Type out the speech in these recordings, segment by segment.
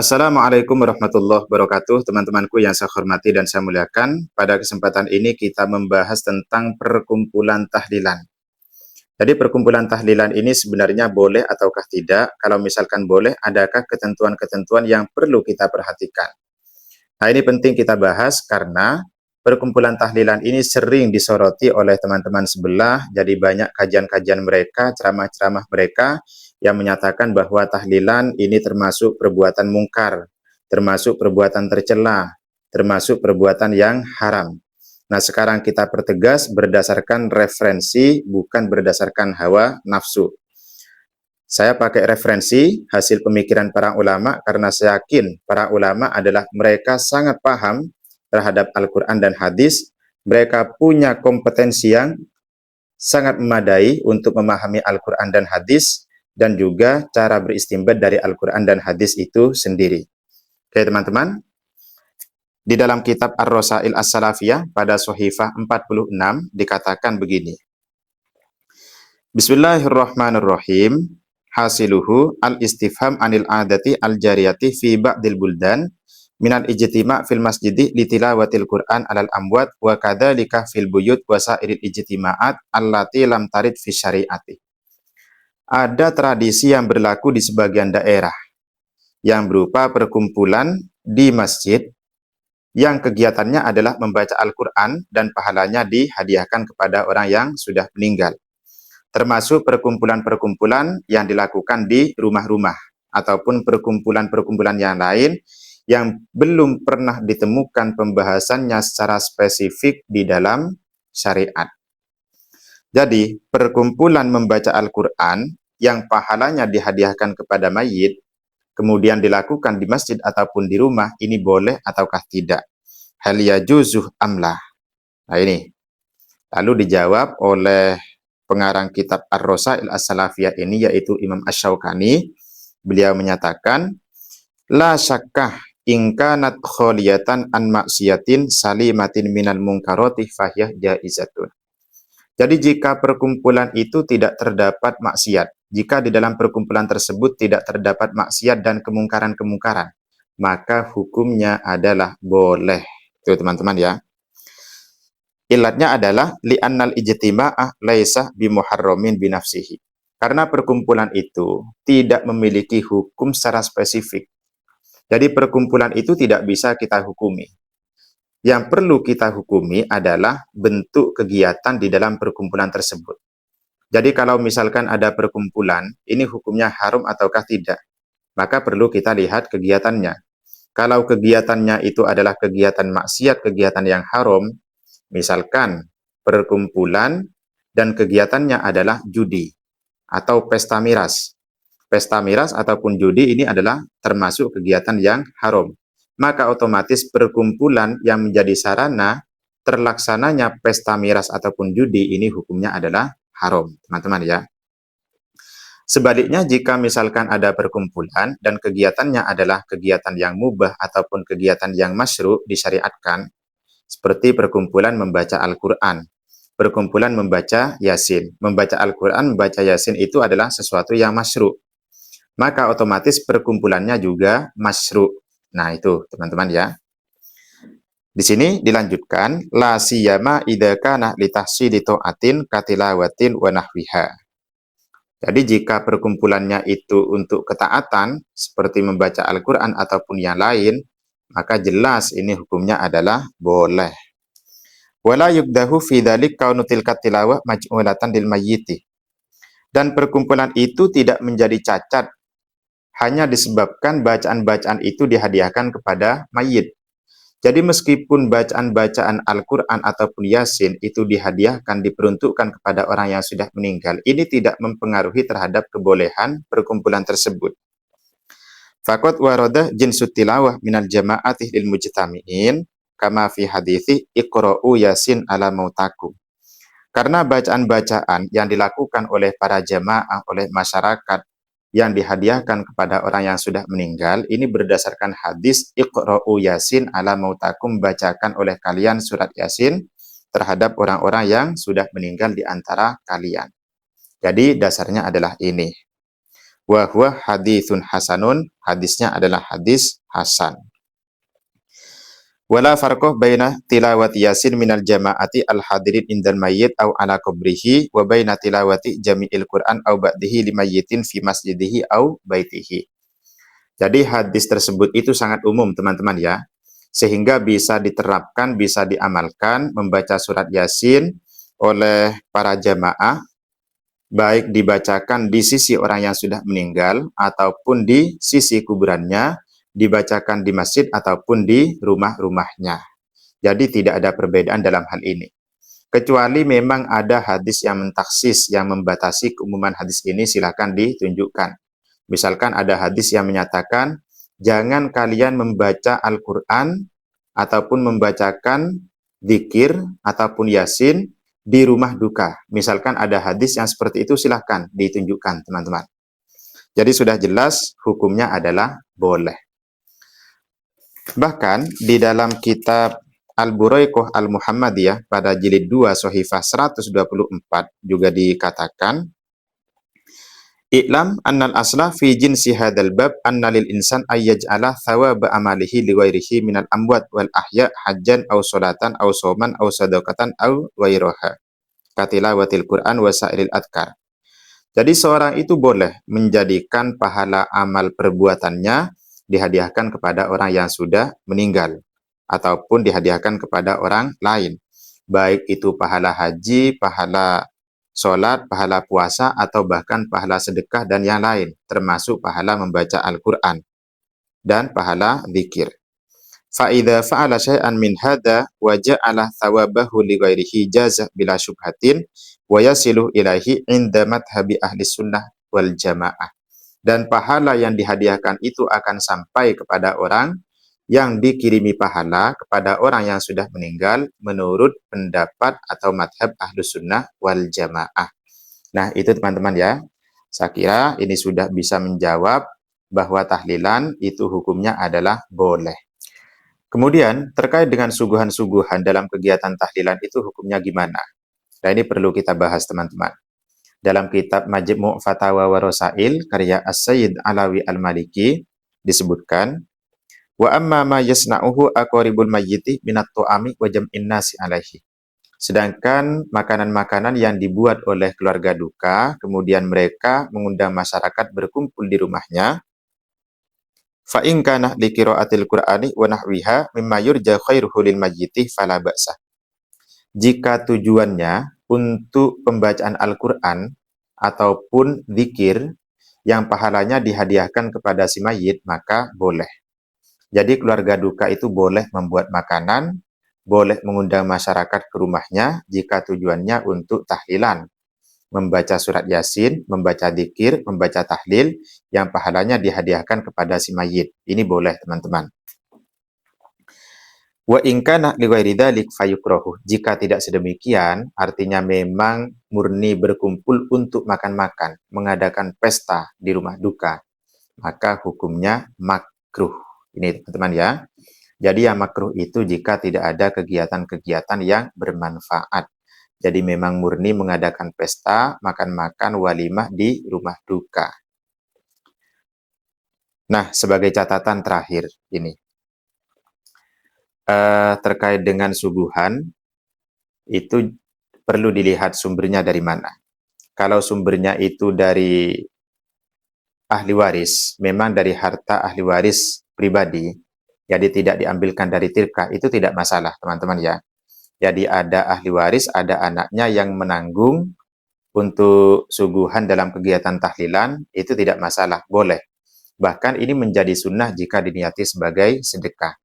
Assalamualaikum warahmatullahi wabarakatuh, teman-temanku yang saya hormati dan saya muliakan. Pada kesempatan ini kita membahas tentang perkumpulan tahlilan. Jadi perkumpulan tahlilan ini sebenarnya boleh ataukah tidak? Kalau misalkan boleh, adakah ketentuan-ketentuan yang perlu kita perhatikan? Nah, ini penting kita bahas karena perkumpulan tahlilan ini sering disoroti oleh teman-teman sebelah. Jadi banyak kajian-kajian mereka, ceramah-ceramah mereka yang menyatakan bahwa tahlilan ini termasuk perbuatan mungkar, termasuk perbuatan tercela, termasuk perbuatan yang haram. Nah, sekarang kita pertegas berdasarkan referensi, bukan berdasarkan hawa nafsu. Saya pakai referensi hasil pemikiran para ulama karena saya yakin para ulama adalah mereka sangat paham terhadap Al-Quran dan hadis. Mereka punya kompetensi yang sangat memadai untuk memahami Al-Quran dan hadis dan juga cara beristinbat dari Al-Quran dan hadis itu sendiri. Oke teman-teman, di dalam kitab Ar-Rasail As-Salafiyah pada Sohifah 46 dikatakan begini. Bismillahirrahmanirrahim. Hasiluhu al-istifham anil adati al-jariyati fi ba'dil buldan minal ijtima' fil masjidi litilawatil Qur'an alal amwat wa kadzalika fil buyut wa sairil ijtima'at allati lam tarid fi syari'ati. Ada tradisi yang berlaku di sebagian daerah yang berupa perkumpulan di masjid yang kegiatannya adalah membaca Al-Qur'an dan pahalanya dihadiahkan kepada orang yang sudah meninggal. Termasuk perkumpulan-perkumpulan yang dilakukan di rumah-rumah ataupun perkumpulan-perkumpulan yang lain yang belum pernah ditemukan pembahasannya secara spesifik di dalam syariat. Jadi, perkumpulan membaca Al-Quran yang pahalanya dihadiahkan kepada mayit, kemudian dilakukan di masjid ataupun di rumah, ini boleh ataukah tidak? Hal yajuzuh amlah. Nah ini, lalu dijawab oleh pengarang kitab Ar-Rasail As-Salafiyah ini yaitu Imam Asy-Syaukani. Beliau menyatakan la syakkah in kanat kholiyatan an maksiatin salimatin minal munkarati fahyah jaizatun. Jadi jika perkumpulan itu tidak terdapat maksiat, jika di dalam perkumpulan tersebut tidak terdapat maksiat dan kemungkaran-kemungkaran, maka hukumnya adalah boleh. Itu teman-teman ya. Ilatnya adalah li'annal ijtima'ah laisa bimuharramin binafsihi. Karena perkumpulan itu tidak memiliki hukum secara spesifik. Jadi perkumpulan itu tidak bisa kita hukumi. Yang perlu kita hukumi adalah bentuk kegiatan di dalam perkumpulan tersebut. Jadi kalau misalkan ada perkumpulan, ini hukumnya haram ataukah tidak? Maka perlu kita lihat kegiatannya. Kalau kegiatannya itu adalah kegiatan maksiat, kegiatan yang haram, misalkan perkumpulan dan kegiatannya adalah judi atau pesta miras. Pesta miras ataupun judi ini adalah termasuk kegiatan yang haram. Maka otomatis perkumpulan yang menjadi sarana terlaksananya pesta miras ataupun judi ini hukumnya adalah haram, teman-teman ya. Sebaliknya jika misalkan ada perkumpulan dan kegiatannya adalah kegiatan yang mubah ataupun kegiatan yang masyru' disyariatkan, seperti perkumpulan membaca Al-Quran, perkumpulan membaca Yasin. Membaca Al-Quran, membaca Yasin itu adalah sesuatu yang masyru'. Maka otomatis perkumpulannya juga masyru'. Nah itu teman-teman ya. Di sini dilanjutkan, la siyama idza kana li tahsili ta'atin katilawatin wa nahwiha. Jadi jika perkumpulannya itu untuk ketaatan, seperti membaca Al-Quran ataupun yang lain, maka jelas ini hukumnya adalah boleh. Wala yukdahu fi dzalik kaunu tilka tilawah maj'ulatan lil mayyiti. Dan perkumpulan itu tidak menjadi cacat hanya disebabkan bacaan-bacaan itu dihadiahkan kepada mayit. Jadi meskipun bacaan-bacaan Al-Quran ataupun Yasin itu dihadiahkan, diperuntukkan kepada orang yang sudah meninggal, ini tidak mempengaruhi terhadap kebolehan perkumpulan tersebut. Faqad waradah jinsut tilawah minal jama'ati lil mujtami'in kama fi hadithi iqra'u Yasin ala mautakum. Karena bacaan-bacaan yang dilakukan oleh para jamaah, oleh masyarakat yang dihadiahkan kepada orang yang sudah meninggal, ini berdasarkan hadis Iqra'u Yasin ala mautakum, bacakan oleh kalian surat Yasin terhadap orang-orang yang sudah meninggal di antara kalian. Jadi dasarnya adalah ini. wa huwa haditsun hasanun, hadisnya adalah hadis hasan. Wala farqah baina tilawati yasin minal jama'ati al-hadirin indal mayyit au ala qabrihi wa baina tilawati jami'il Qur'an au ba'dihi limayyitin fi masjidihi au baitihi. Jadi hadis tersebut itu sangat umum teman-teman ya, sehingga bisa diterapkan, bisa diamalkan membaca surat Yasin oleh para jamaah, baik dibacakan di sisi orang yang sudah meninggal ataupun di sisi kuburannya, dibacakan di masjid ataupun di rumah-rumahnya. Jadi tidak ada perbedaan dalam hal ini. Kecuali memang ada hadis yang mentaksis, yang membatasi keumuman hadis ini, silakan ditunjukkan. Misalkan ada hadis yang menyatakan, jangan kalian membaca Al-Quran ataupun membacakan zikir ataupun yasin di rumah duka. Misalkan ada hadis yang seperti itu, silahkan ditunjukkan teman-teman. Jadi sudah jelas hukumnya adalah boleh. Bahkan di dalam kitab Al-Buraiqah Al-Muhammadiyah pada jilid 2 Shahifah 124 juga dikatakan, I'lam annal asla fi jinsi hadzal bab anna lil insan ayyaj'ala thawaba amalihi li ghairihi minal amwat wal ahya hajjan aw salatan aw shauman aw sadaqatan aw ghairaha katilawatil Qur'an wa sa'iril adkar. Jadi seorang itu boleh menjadikan pahala amal perbuatannya dihadiahkan kepada orang yang sudah meninggal ataupun dihadiahkan kepada orang lain, baik itu pahala haji, pahala sholat, pahala puasa, atau bahkan pahala sedekah dan yang lain, termasuk pahala membaca Al-Quran dan pahala zikir. Fa'idha fa'ala syai'an min hadha wa ja'ala thawabahu li ghairihi jazah bila syubhatin wa yasiluh ilahi inda madhabi ahli sunnah wal jamaah. Dan pahala yang dihadiahkan itu akan sampai kepada orang yang dikirimi pahala kepada orang yang sudah meninggal menurut pendapat atau madhab ahli sunnah wal jamaah. Nah itu teman-teman ya, saya kira ini sudah bisa menjawab bahwa tahlilan itu hukumnya adalah boleh. Kemudian terkait dengan suguhan-suguhan dalam kegiatan tahlilan itu hukumnya gimana? Nah ini perlu kita bahas teman-teman. Dalam kitab Majmu' Fatawa wa Rasail karya As-Sayyid Alawi Al-Maliki disebutkan, wa amma ma yasna'uhu aqribul mayyiti minat tu'ami wa jam'in nasi alaihi. Sedangkan makanan-makanan yang dibuat oleh keluarga duka, kemudian mereka mengundang masyarakat berkumpul di rumahnya, fa in kana li qiraatil Qur'ani wa nahwiha mimma yurja khairuhu lil mayyiti fala ba'sa. Jika tujuannya untuk pembacaan Al-Quran ataupun zikir yang pahalanya dihadiahkan kepada si mayit, maka boleh. Jadi keluarga duka itu boleh membuat makanan, boleh mengundang masyarakat ke rumahnya jika tujuannya untuk tahlilan, membaca surat Yasin, membaca zikir, membaca tahlil yang pahalanya dihadiahkan kepada si mayit. Ini boleh teman-teman. Wa in kana li ghairi dzalik fayukrahu. Jika tidak sedemikian, artinya memang murni berkumpul untuk makan-makan, mengadakan pesta di rumah duka, maka hukumnya makruh. Ini teman-teman ya. Jadi yang makruh itu jika tidak ada kegiatan-kegiatan yang bermanfaat. Jadi memang murni mengadakan pesta, makan-makan, walimah di rumah duka. Nah, sebagai catatan terakhir ini. Terkait dengan suguhan, itu perlu dilihat sumbernya dari mana. Kalau sumbernya itu dari ahli waris, memang dari harta ahli waris pribadi, jadi tidak diambilkan dari tirkah, itu tidak masalah teman-teman ya. Jadi ada ahli waris, ada anaknya yang menanggung untuk suguhan dalam kegiatan tahlilan, itu tidak masalah, boleh. Bahkan ini menjadi sunnah jika diniati sebagai sedekah.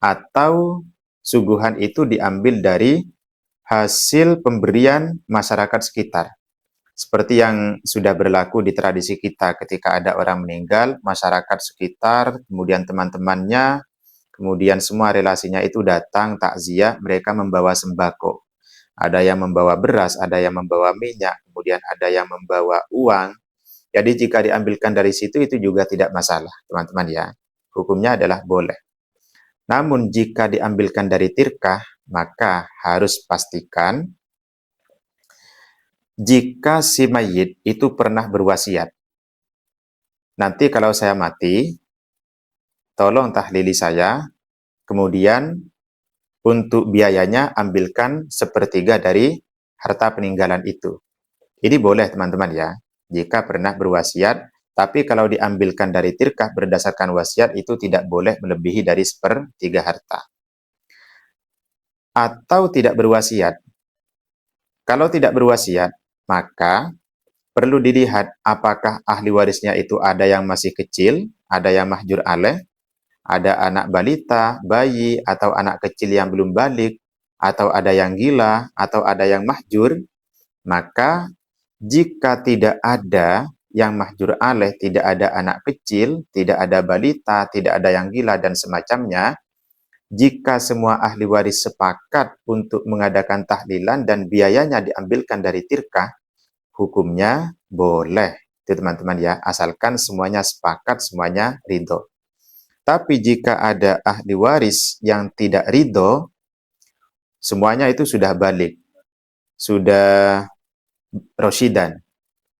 Atau suguhan itu diambil dari hasil pemberian masyarakat sekitar. Seperti yang sudah berlaku di tradisi kita ketika ada orang meninggal, masyarakat sekitar, kemudian teman-temannya, kemudian semua relasinya itu datang takziah, mereka membawa sembako. Ada yang membawa beras, ada yang membawa minyak, kemudian ada yang membawa uang. Jadi jika diambilkan dari situ itu juga tidak masalah, teman-teman ya. Hukumnya adalah boleh. Namun jika diambilkan dari tirkah, maka harus pastikan jika si mayit itu pernah berwasiat. nanti kalau saya mati, tolong tahlili saya, kemudian untuk biayanya ambilkan sepertiga dari harta peninggalan itu. Ini boleh teman-teman ya, jika pernah berwasiat, tapi kalau diambilkan dari tirkah berdasarkan wasiat itu tidak boleh melebihi dari sepertiga harta. Atau tidak berwasiat. Kalau tidak berwasiat, maka perlu dilihat apakah ahli warisnya itu ada yang masih kecil, ada yang mahjur alaih, ada anak balita, bayi, atau anak kecil yang belum balik, atau ada yang gila, atau ada yang mahjur. Maka jika tidak ada yang mahjur alaih, tidak ada anak kecil, tidak ada balita, tidak ada yang gila, dan semacamnya, jika semua ahli waris sepakat untuk mengadakan tahlilan dan biayanya diambilkan dari tirkah, hukumnya boleh. Itu teman-teman ya, asalkan semuanya sepakat, semuanya ridho. Tapi jika ada ahli waris yang tidak ridho, semuanya itu sudah balik, sudah rosyidan,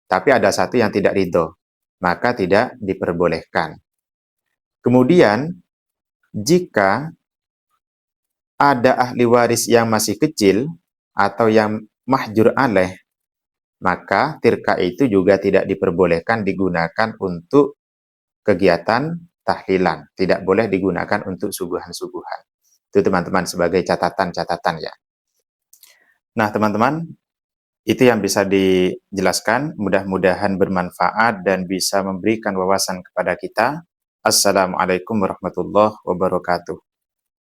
tapi ada satu yang tidak ridho, maka tidak diperbolehkan. Kemudian, jika ada ahli waris yang masih kecil atau yang mahjur alaih, maka tirkah itu juga tidak diperbolehkan digunakan untuk kegiatan tahlilan. Tidak boleh digunakan untuk suguhan-suguhan. Itu teman-teman sebagai catatan-catatan ya. Nah teman-teman, itu yang bisa dijelaskan. Mudah-mudahan bermanfaat dan bisa memberikan wawasan kepada kita. Assalamualaikum warahmatullahi wabarakatuh.